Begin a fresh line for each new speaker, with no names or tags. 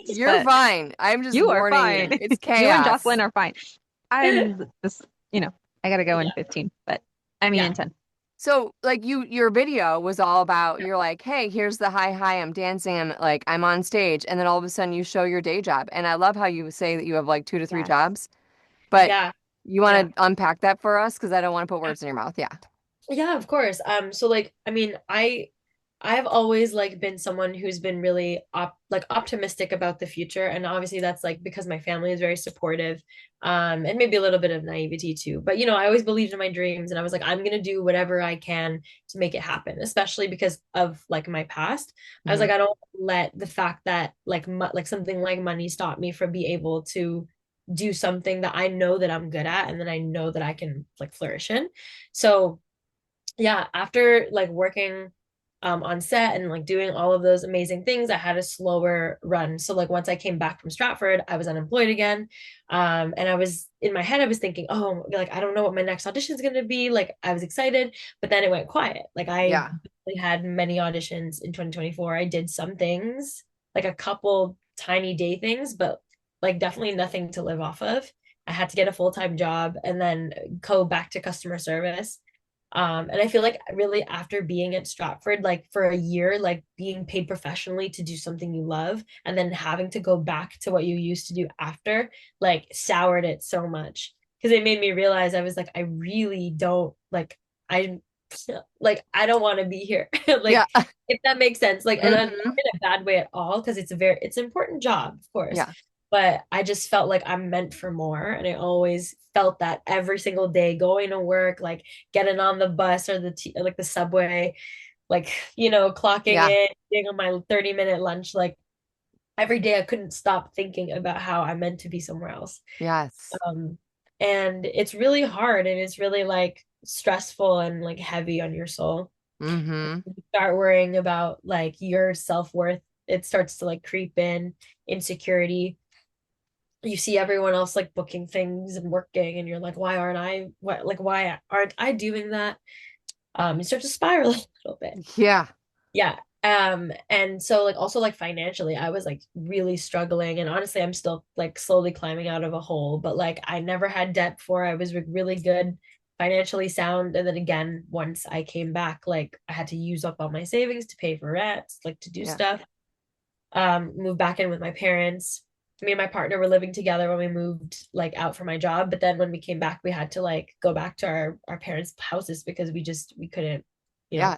You're
but
fine. I'm just
you are
warning
fine.
you. It's
You and
chaos.
Jocelyn are fine. I'm just, I gotta go in
Yeah.
15, but I mean
Yeah.
in 10.
So like your video was all about you're like, hey, here's the hi, I'm dancing, I'm on stage, and then all of a sudden you show your day job. And I love how you say that you have like two to three
Yes.
jobs, but
Yeah.
you
Yeah.
want to unpack that for us because I don't want to put words in your mouth. Yeah.
Yeah, of course. So like I mean, I've always like been someone who's been really optimistic about the future, and obviously that's like because my family is very supportive, and maybe a little bit of naivety too. But I always believed in my dreams, and I was like, I'm gonna do whatever I can to make it happen, especially because of like my past. I was
Hmm.
like, I don't let the fact that like something like money stop me from being able to do something that I know that I'm good at and then I know that I can like flourish in. So yeah, after like working on set and like doing all of those amazing things, I had a slower run. So like once I came back from Stratford, I was unemployed again. And I was in my head, I was thinking, oh, like I don't know what my next audition is gonna be. Like I was excited, but then it went quiet. Like I
Yeah.
had many auditions in 2024. I did some things, like a couple tiny day things, but like definitely nothing to live off of. I had to get a full-time job and then go back to customer service. And I feel like really after being at Stratford, like for a year, like being paid professionally to do something you love and then having to go back to what you used to do after, like soured it so much. Because it made me realize I was like, I really don't I I don't want to be here.
Yeah.
Like if that makes sense. Like and not
Hmm.
in a bad way at all, because it's an important job, of course,
Yeah.
but I just felt like I'm meant for more. And I always felt that every single day going to work, like getting on the bus or like the subway, like, clocking
Yeah.
in, being on my 30-minute lunch, like every day I couldn't stop thinking about how I'm meant to be somewhere else.
Yes.
Um, and it's really hard and it's really like stressful and like heavy on your soul.
Hmm.
You start worrying about like your self-worth. It starts to like creep in, insecurity. You see everyone else like booking things and working and you're like, why aren't I why aren't I doing that? You start to spiral a little bit.
Yeah.
Yeah. And so like also like financially I was like really struggling, and honestly I'm still like slowly climbing out of a hole, but like I never had debt before. I was like, really good, financially sound, and then again once I came back, like I had to use up all my savings to pay for rent, like to do
Yeah.
stuff. Moved back in with my parents. Me and my partner were living together when we moved like out for my job, but then when we came back we had to like go back to our parents' houses because we couldn't,
Yeah.